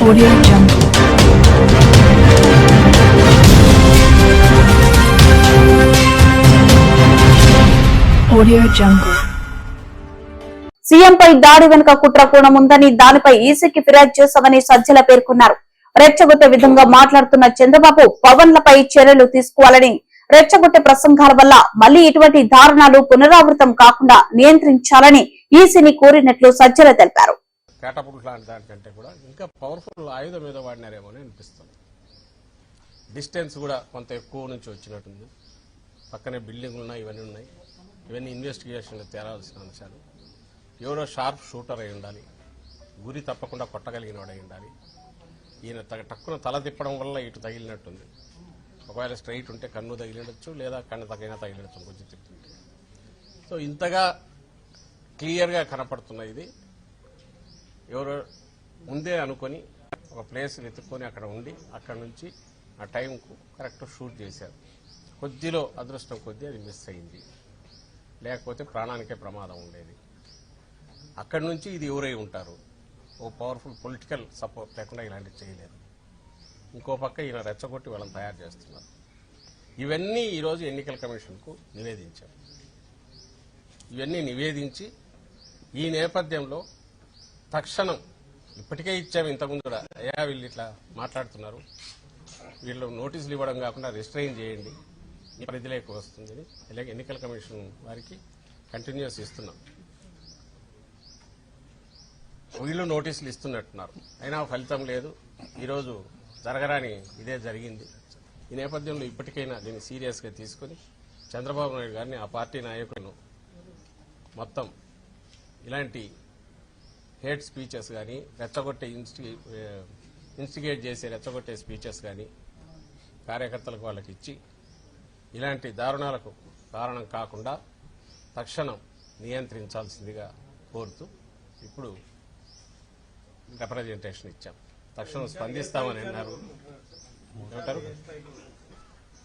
Audio Jungle. Audio Jungle. సీఎంపై దాడి వెనుక కుట్ర కూడా ఉందని దానిపై ఈసీకి ఫిర్యాదు చేశామని సజ్జల పేర్కొన్నారు. రెచ్చగొట్టే విధంగా మాట్లాడుతున్న చంద్రబాబు పవన్లపై చర్యలు తీసుకోవాలని, రెచ్చగొట్టే ప్రసంగాల వల్ల మళ్లీ ఇటువంటి దారుణాలు పునరావృతం కాకుండా నియంత్రించాలని ఈసీని కోరినట్లు సజ్జల తెలిపారు. కేటపుల్ లాంటి దానికంటే కూడా ఇంకా పవర్ఫుల్ ఆయుధం మీద వాడినారేమో అని అనిపిస్తుంది. డిస్టెన్స్ కూడా కొంత ఎక్కువ నుంచి వచ్చినట్టుంది. పక్కనే బిల్డింగ్లు ఉన్నాయి, ఇవన్నీ ఇన్వెస్టిగేషన్లో తేలాల్సిన అంశాలు. ఎవరో షార్ప్ షూటర్ అయి ఉండాలి, గురి తప్పకుండా కొట్టగలిగిన వాడు అయి ఉండాలి. ఈయన టక్కున తల తిప్పడం వల్ల ఇటు తగిలినట్టుంది. ఒకవేళ స్ట్రైట్ ఉంటే కన్ను తగిలినచ్చు, లేదా కన్ను తగిలినచ్చు కొంచెం తిప్పుతుంటే. సో ఇంతగా క్లియర్గా కనపడుతున్న ఇది ఎవరో ముందే అనుకొని ఒక ప్లేస్ వెతుక్కొని అక్కడ ఉండి అక్కడ నుంచి ఆ టైంకు కరెక్ట్ షూట్ చేశారు. కొద్దిలో అదృష్టం కొద్దీ అది మిస్ అయింది, లేకపోతే ప్రాణానికే ప్రమాదం ఉండేది. అక్కడి నుంచి ఇది ఎవరై ఉంటారు, ఓ పవర్ఫుల్ పొలిటికల్ సపోర్ట్ లేకుండా ఇలాంటివి చేయలేదు. ఇంకో పక్క ఈయన రెచ్చగొట్టి వాళ్ళని తయారు చేస్తున్నారు. ఇవన్నీ ఈరోజు ఎన్నికల కమిషన్కు నివేదించారు. ఇవన్నీ నివేదించి ఈ నేపథ్యంలో తక్షణం ఇప్పటికే ఇచ్చాము, ఇంతకుముందు కూడా అయ్యా వీళ్ళు ఇట్లా మాట్లాడుతున్నారు, వీళ్ళు నోటీసులు ఇవ్వడం కాకుండా రిస్ట్రైన్ చేయండి, ఈ పరిధిలోకి వస్తుందని ఇలాగే ఎన్నికల కమిషన్ వారికి కంటిన్యూస్ ఇస్తున్నాం. వీళ్ళు నోటీసులు ఇస్తున్నట్టున్నారు, అయినా ఫలితం లేదు. ఈరోజు జరగరాని ఇదే జరిగింది. ఈ నేపథ్యంలో ఇప్పటికైనా దీన్ని సీరియస్గా తీసుకుని చంద్రబాబు నాయుడు గారిని, ఆ పార్టీ నాయకులను మొత్తం ఇలాంటి హేట్ స్పీచెస్ కానీ, రెచ్చగొట్టే ఇన్స్టిగేట్ చేసే రెచ్చగొట్టే స్పీచెస్ కానీ కార్యకర్తలకు వాళ్ళకి ఇచ్చి ఇలాంటి దారుణాలకు కారణం కాకుండా తక్షణం నియంత్రించాల్సిందిగా కోరుతూ ఇప్పుడు రిప్రజెంటేషన్ ఇచ్చాం. తక్షణం స్పందిస్తామని అన్నారు. ఏమంటారు?